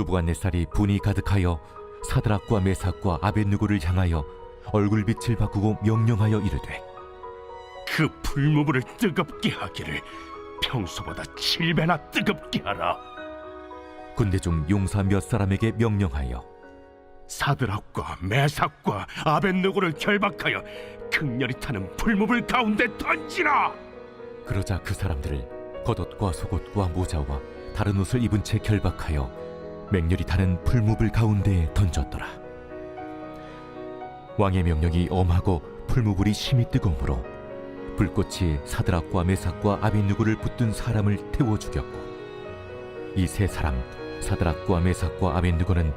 느부갓네살이 분이 가득하여 사드락과 메삭과 아벳느고를 향하여 얼굴빛을 바꾸고 명령하여 이르되, 그 풀무불을 뜨겁게 하기를 평소보다 7배나 뜨겁게 하라. 군대 중 용사 몇 사람에게 명령하여 사드락과 메삭과 아벳느고를 결박하여 극렬히 타는 풀무불 가운데 던지라. 그러자 그 사람들을 겉옷과 속옷과 모자와 다른 옷을 입은 채 결박하여 맹렬히 타는 풀무불 가운데에 던졌더라. 왕의 명령이 엄하고 풀무불이 심히 뜨거우므로 불꽃이 사드락과 메삭과 아벳느고를 붙든 사람을 태워 죽였고, 이 세 사람 사드락과 메삭과 아벳느고는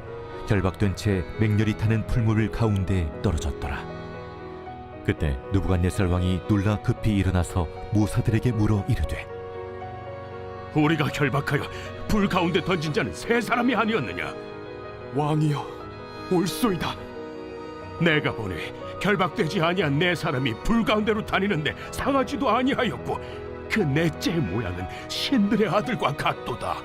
결박된 채 맹렬히 타는 풀무불 가운데에 떨어졌더라. 그때 느부갓네살 왕이 놀라 급히 일어나서 모사들에게 물어 이르되, 우리가 결박하여 불 가운데 던진 자는 세 사람이 아니었느냐? 왕이여, 옳소이다. 내가 보니 결박되지 아니한 네 사람이 불 가운데로 다니는데 상하지도 아니하였고, 그 넷째의 모양은 신들의 아들과 같도다.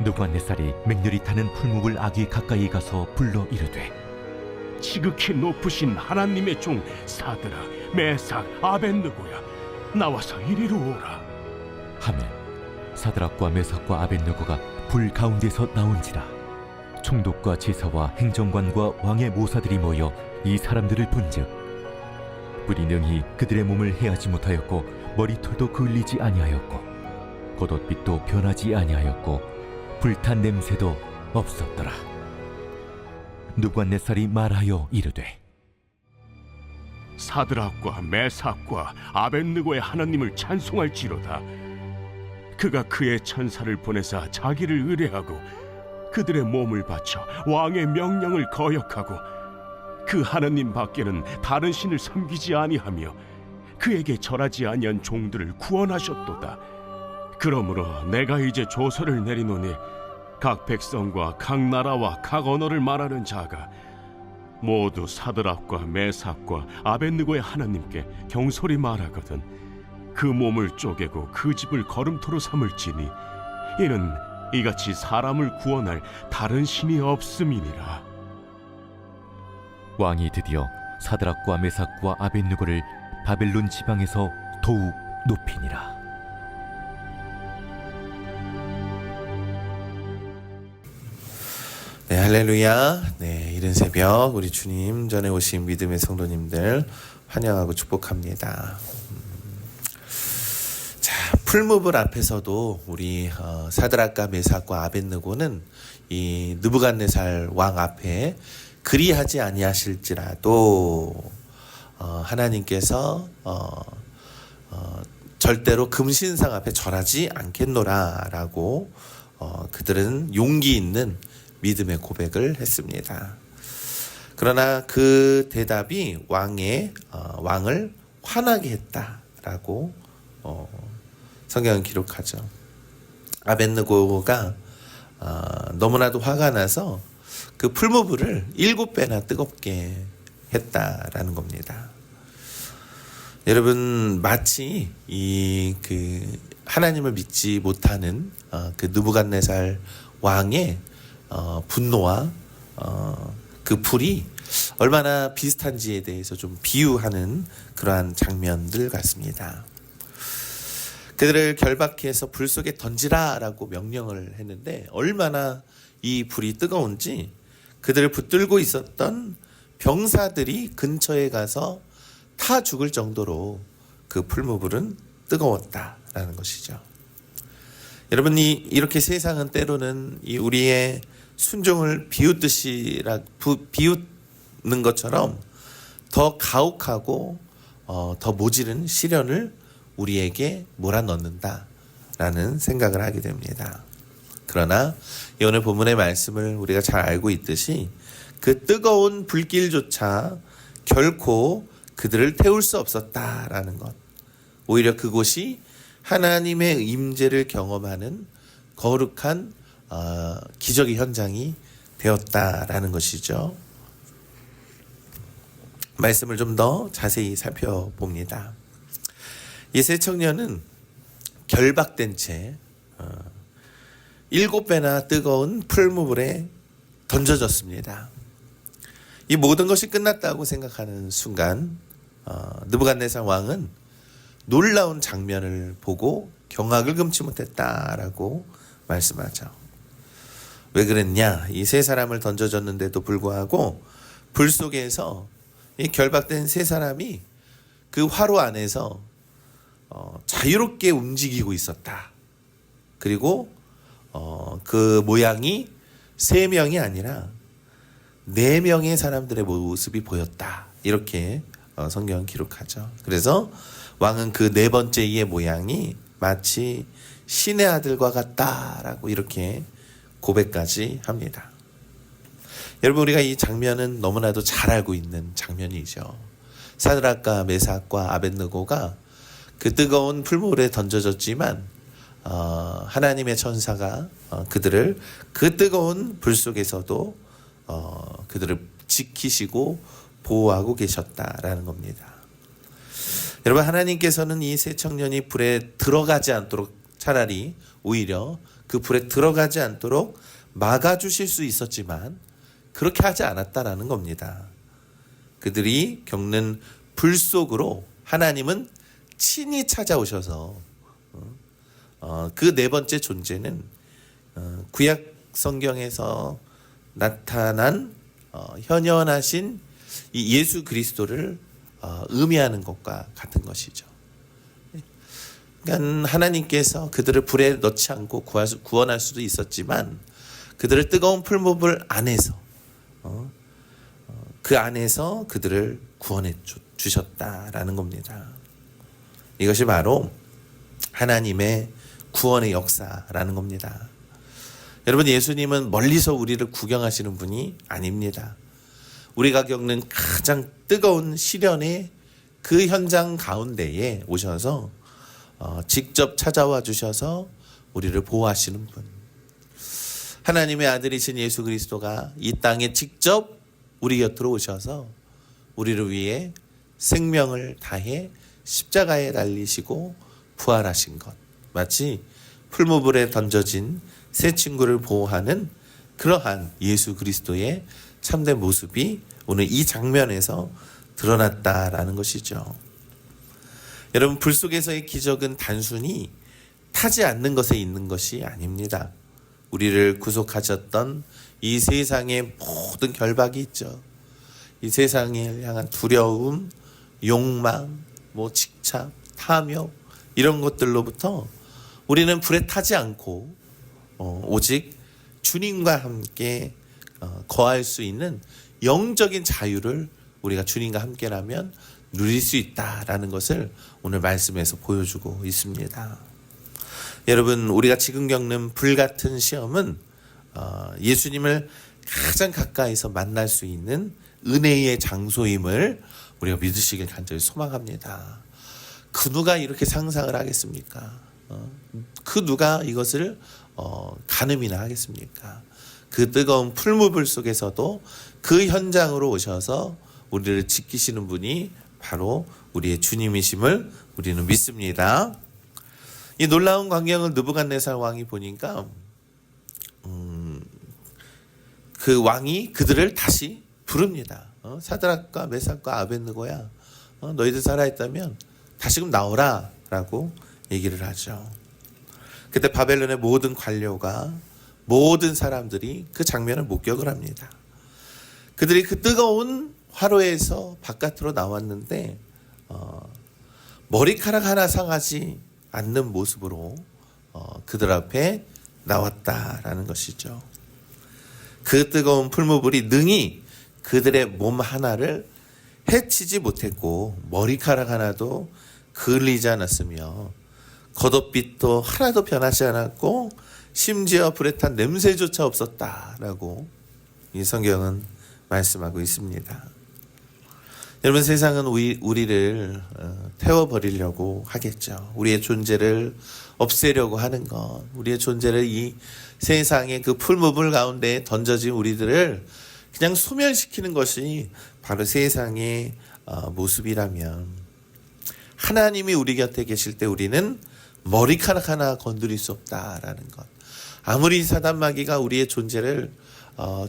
느부갓네살이 맹렬히 타는 풀무불 아귀 가까이 가서 불러 이르되, 지극히 높으신 하나님의 종 사드락, 메삭, 아벳느고야, 나와서 이리로 오라. 하매 사드락과 메삭과 아벳느고가 불 가운데서 나온지라. 총독과 제사와 행정관과 왕의 모사들이 모여 이 사람들을 본즉 불이 능히 그들의 몸을 해하지 못하였고, 머리털도 그을리지 아니하였고, 겉옷빛도 변하지 아니하였고, 불탄 냄새도 없었더라. 느부갓네살이 말하여 이르되, 사드락과 메삭과 아벳느고의 하나님을 찬송할지로다. 그가 그의 천사를 보내사 자기를 의뢰하고 그들의 몸을 바쳐 왕의 명령을 거역하고 그 하나님 밖에는 다른 신을 섬기지 아니하며 그에게 절하지 아니한 종들을 구원하셨도다. 그러므로 내가 이제 조서를 내리노니 각 백성과 각 나라와 각 언어를 말하는 자가 모두 사드락과 메삭과 아벳느고의 하나님께 경솔히 말하거든 그 몸을 쪼개고 그 집을 거름토로 삼을지니 이는 이같이 사람을 구원할 다른 신이 없음이니라. 왕이 드디어 사드락과 메삭과 아벳느고를 바벨론 지방에서 더욱 높이니라. 네, 할렐루야. 네, 이른 새벽 우리 주님 전에 오신 믿음의 성도님들 환영하고 축복합니다. 자, 풀무불 앞에서도 우리 사드락과 메삭과 아벳느고는 이 느부갓네살 왕 앞에 그리하지 아니하실지라도 하나님께서 절대로 금신상 앞에 절하지 않겠노라라고 그들은 용기 있는 믿음의 고백을 했습니다. 그러나 그 대답이 왕을 화나게 했다라고 성경은 기록하죠. 아벳느고가 너무나도 화가 나서 그 풀무불을 7배나 뜨겁게 했다라는 겁니다. 여러분, 마치 그 하나님을 믿지 못하는 그 느부갓네살 왕의 분노와 그 불이 얼마나 비슷한지에 대해서 좀 비유하는 그러한 장면들 같습니다. 그들을 결박해서 불 속에 던지라라고 명령을 했는데 얼마나 이 불이 뜨거운지 그들을 붙들고 있었던 병사들이 근처에 가서 타 죽을 정도로 그 풀무불은 뜨거웠다라는 것이죠. 여러분이 이렇게 세상은 때로는 이 우리의 순종을 비웃는 것처럼 더 가혹하고 더 모질은 시련을 우리에게 몰아넣는다라는 생각을 하게 됩니다. 그러나 오늘 본문의 말씀을 우리가 잘 알고 있듯이 그 뜨거운 불길조차 결코 그들을 태울 수 없었다라는 것, 오히려 그곳이 하나님의 임재를 경험하는 거룩한 기적의 현장이 되었다라는 것이죠. 말씀을 좀 더 자세히 살펴봅니다. 이 세 청년은 결박된 채 7배나 뜨거운 풀무불에 던져졌습니다. 이 모든 것이 끝났다고 생각하는 순간 느부갓네살 왕은 놀라운 장면을 보고 경악을 금치 못했다라고 말씀하죠. 왜 그랬냐? 이 세 사람을 던져줬는데도 불구하고 불 속에서 이 결박된 세 사람이 그 화로 안에서 자유롭게 움직이고 있었다. 그리고 그 모양이 3명이 아니라 4명의 사람들의 모습이 보였다. 이렇게 성경은 기록하죠. 그래서 왕은 그 4번째 이의 모양이 마치 신의 아들과 같다라고 이렇게 고백까지 합니다. 여러분, 우리가 이 장면은 너무나도 잘 알고 있는 장면이죠. 사드락과 메삭과 아벳느고가 그 뜨거운 풀물에 던져졌지만 하나님의 천사가 그들을 그 뜨거운 불 속에서도 그들을 지키시고 보호하고 계셨다라는 겁니다. 여러분, 하나님께서는 이 세 청년이 불에 들어가지 않도록 차라리 오히려 그 불에 들어가지 않도록 막아주실 수 있었지만 그렇게 하지 않았다라는 겁니다. 그들이 겪는 불 속으로 하나님은 친히 찾아오셔서 그 4번째 존재는 구약 성경에서 나타난 현현하신 이 예수 그리스도를 의미하는 것과 같은 것이죠. 그러니까 하나님께서 그들을 불에 넣지 않고 구원할 수도 있었지만 그들을 뜨거운 풀무불 안에서 그 안에서 그들을 구원해 주셨다라는 겁니다. 이것이 바로 하나님의 구원의 역사라는 겁니다. 여러분, 예수님은 멀리서 우리를 구경하시는 분이 아닙니다. 우리가 겪는 가장 뜨거운 시련의 그 현장 가운데에 오셔서 직접 찾아와 주셔서 우리를 보호하시는 분. 하나님의 아들이신 예수 그리스도가 이 땅에 직접 우리 곁으로 오셔서 우리를 위해 생명을 다해 십자가에 달리시고 부활하신 것. 마치 풀무불에 던져진 새 친구를 보호하는 그러한 예수 그리스도의 참된 모습이 오늘 이 장면에서 드러났다라는 것이죠. 여러분, 불 속에서의 기적은 단순히 타지 않는 것에 있는 것이 아닙니다. 우리를 구속하셨던 이 세상의 모든 결박이 있죠. 이 세상을 향한 두려움, 욕망, 집착, 탐욕 이런 것들로부터 우리는 불에 타지 않고 오직 주님과 함께 거할 수 있는 영적인 자유를 우리가 주님과 함께라면 누릴 수 있다라는 것을 오늘 말씀에서 보여주고 있습니다. 여러분, 우리가 지금 겪는 불같은 시험은 예수님을 가장 가까이서 만날 수 있는 은혜의 장소임을 우리가 믿으시길 간절히 소망합니다. 그 누가 이렇게 상상을 하겠습니까? 그 누가 이것을 가늠이나 하겠습니까? 그 뜨거운 풀무불 속에서도 그 현장으로 오셔서 우리를 지키시는 분이 바로 우리의 주님이심을 우리는 믿습니다. 이 놀라운 광경을 느부갓네살 왕이 보니까 그 왕이 그들을 다시 부릅니다. 사드락과 메삭과 아벳느고야, 너희들 살아있다면 다시금 나오라 라고 얘기를 하죠. 그때 바벨론의 모든 관료가 모든 사람들이 그 장면을 목격을 합니다. 그들이 그 뜨거운 화로에서 바깥으로 나왔는데 머리카락 하나 상하지 않는 모습으로 그들 앞에 나왔다라는 것이죠. 그 뜨거운 풀무불이 능히 그들의 몸 하나를 해치지 못했고 머리카락 하나도 그을리지 않았으며 겉옷빛도 하나도 변하지 않았고 심지어 불에 탄 냄새조차 없었다라고 이 성경은 말씀하고 있습니다. 여러분, 세상은 우리를 태워버리려고 하겠죠. 우리의 존재를 없애려고 하는 것, 우리의 존재를 이 세상의 그 풀무불 가운데 던져진 우리들을 그냥 소멸시키는 것이 바로 세상의 모습이라면, 하나님이 우리 곁에 계실 때 우리는 머리카락 하나 건드릴 수 없다라는 것, 아무리 사단 마귀가 우리의 존재를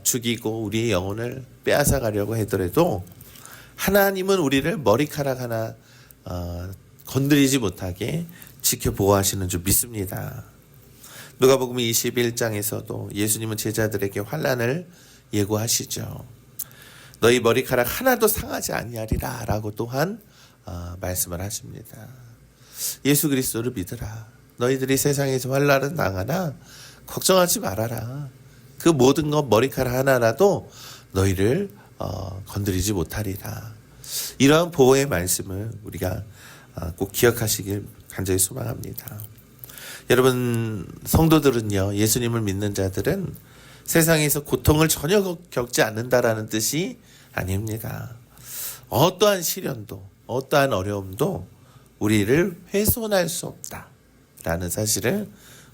죽이고 우리의 영혼을 빼앗아 가려고 하더라도 하나님은 우리를 머리카락 하나 건드리지 못하게 지켜 보호하시는 줄 믿습니다. 누가복음 21장에서도 예수님은 제자들에게 환난을 예고하시죠. 너희 머리카락 하나도 상하지 아니하리라 라고 또한 말씀을 하십니다. 예수 그리스도를 믿으라. 너희들이 세상에서 환난을 당하나 걱정하지 말아라. 그 모든 것 머리카락 하나라도 너희를 건드리지 못하리라. 이러한 보호의 말씀을 우리가 꼭 기억하시길 간절히 소망합니다. 여러분 성도들은요, 예수님을 믿는 자들은 세상에서 고통을 전혀 겪지 않는다라는 뜻이 아닙니다. 어떠한 시련도 어떠한 어려움도 우리를 훼손할 수 없다라는 사실을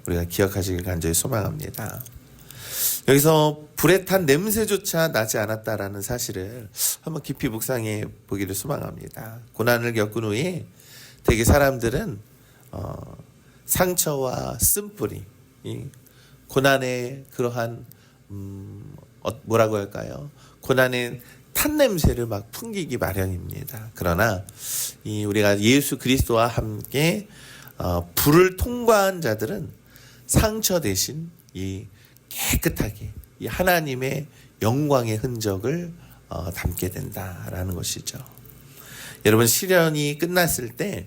우리가 기억하시길 간절히 소망합니다. 여기서 불에 탄 냄새조차 나지 않았다라는 사실을 한번 깊이 묵상해 보기를 소망합니다. 고난을 겪은 후에 대개 사람들은 상처와 쓴뿌리, 고난의 그러한 뭐라고 할까요? 고난의 탄 냄새를 막 풍기기 마련입니다. 그러나 우리가 예수 그리스도와 함께 불을 통과한 자들은 상처 대신 이 깨끗하게 이 하나님의 영광의 흔적을 담게 된다라는 것이죠. 여러분 시련이 끝났을 때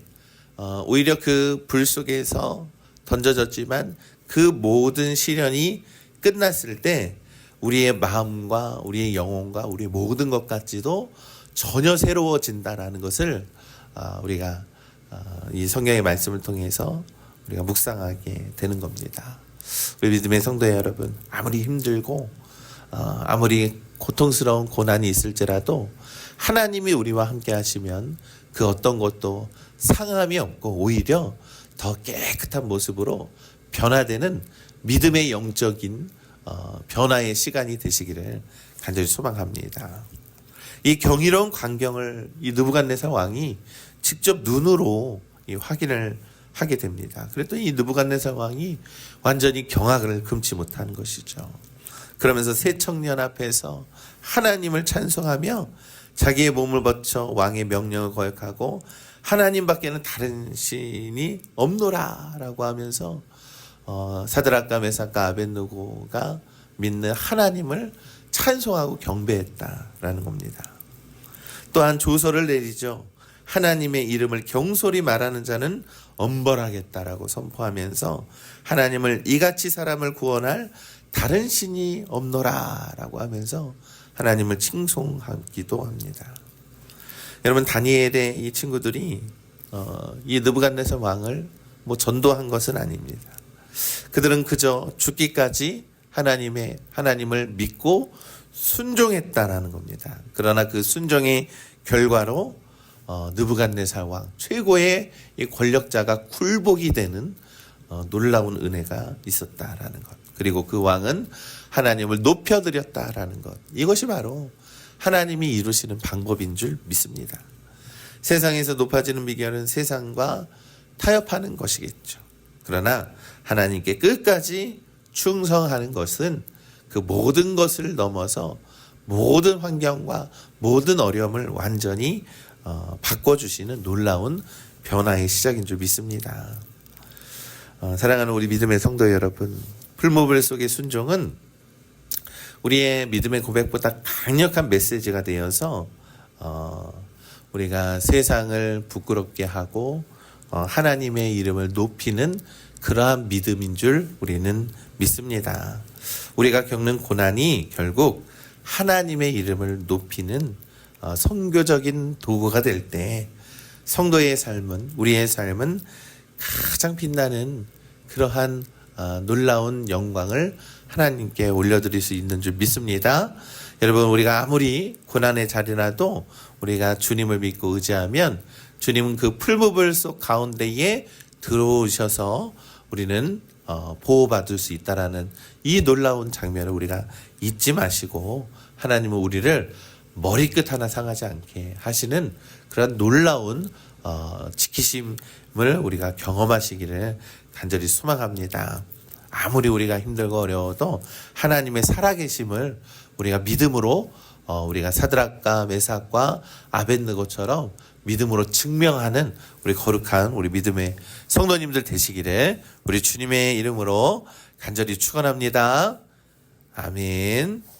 오히려 그 불 속에서 던져졌지만 그 모든 시련이 끝났을 때 우리의 마음과 우리의 영혼과 우리의 모든 것 같지도 전혀 새로워진다라는 것을 우리가 이 성경의 말씀을 통해서 우리가 묵상하게 되는 겁니다. 우리 믿음의 성도 여러분, 아무리 힘들고 아무리 고통스러운 고난이 있을지라도 하나님이 우리와 함께 하시면 그 어떤 것도 상함이 없고 오히려 더 깨끗한 모습으로 변화되는 믿음의 영적인 변화의 시간이 되시기를 간절히 소망합니다. 이 경이로운 광경을 이 느부갓네살 왕이 직접 눈으로 확인을 하게 됩니다. 그랬더니 이 느부갓네살 왕이 완전히 경악을 금치 못한 것이죠. 그러면서 세 청년 앞에서 하나님을 찬송하며 자기의 몸을 벗쳐 왕의 명령을 거역하고 하나님밖에는 다른 신이 없노라라고 하면서 사드락과 메삭과 아벳느고가 믿는 하나님을 찬송하고 경배했다라는 겁니다. 또한 조서를 내리죠. 하나님의 이름을 경솔히 말하는 자는 엄벌하겠다라고 선포하면서 하나님을 이같이 사람을 구원할 다른 신이 없노라라고 하면서 하나님을 칭송하기도 합니다. 여러분 다니엘의 이 친구들이 이 느부갓네살 왕을 전도한 것은 아닙니다. 그들은 그저 죽기까지 하나님을 믿고 순종했다라는 겁니다. 그러나 그 순종의 결과로 느부갓네살 왕 최고의 이 권력자가 굴복이 되는 놀라운 은혜가 있었다라는 것. 그리고 그 왕은 하나님을 높여드렸다라는 것. 이것이 바로 하나님이 이루시는 방법인 줄 믿습니다. 세상에서 높아지는 비결은 세상과 타협하는 것이겠죠. 그러나 하나님께 끝까지 충성하는 것은 그 모든 것을 넘어서 모든 환경과 모든 어려움을 완전히 바꿔주시는 놀라운 변화의 시작인 줄 믿습니다. 사랑하는 우리 믿음의 성도 여러분, 풀무불 속의 순종은 우리의 믿음의 고백보다 강력한 메시지가 되어서 우리가 세상을 부끄럽게 하고 하나님의 이름을 높이는 그러한 믿음인 줄 우리는 믿습니다. 우리가 겪는 고난이 결국 하나님의 이름을 높이는 선교적인 도구가 될 때 성도의 삶은, 우리의 삶은 가장 빛나는 그러한 놀라운 영광을 하나님께 올려드릴 수 있는 줄 믿습니다. 여러분, 우리가 아무리 고난의 자리라도 우리가 주님을 믿고 의지하면 주님은 그 풀무불 속 가운데에 들어오셔서 우리는 보호받을 수 있다라는 이 놀라운 장면을 우리가 잊지 마시고 하나님은 우리를 머리끝 하나 상하지 않게 하시는 그런 놀라운 지키심을 우리가 경험하시기를 간절히 소망합니다. 아무리 우리가 힘들고 어려워도 하나님의 살아계심을 우리가 믿음으로 우리가 사드락과 메삭과 아벳느고처럼 믿음으로 증명하는 우리 거룩한 우리 믿음의 성도님들 되시기를 우리 주님의 이름으로 간절히 축원합니다. 아멘.